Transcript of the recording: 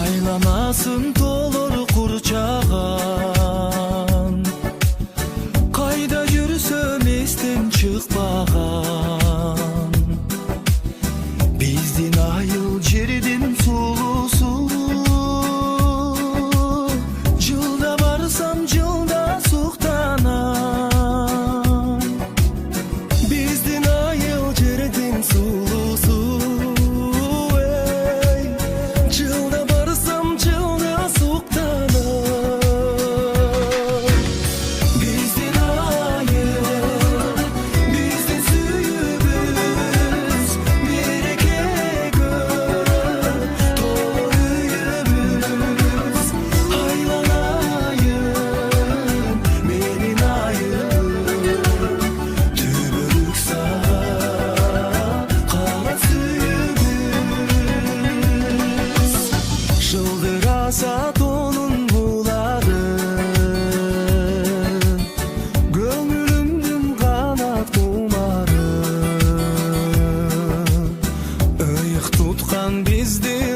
Aylanasın dolur kurçağan, kayda yürüsem estin çıkmağan. Bizdin ayıl ceridin sulusu, cılda varsam cılda suhtanan. Bizdin ayıl ceridin sulusu, cılda varsam cılda suhtanan. Bizdin ayıl, bizdin suyumuz, birike göl dolu yüyümüz. Haylan ayın, menin ayım, tübürük sağa kala suyumuz. Çıldırasa donun buları, gönlümdün kanat kumarı. Öyük tutkan bizdi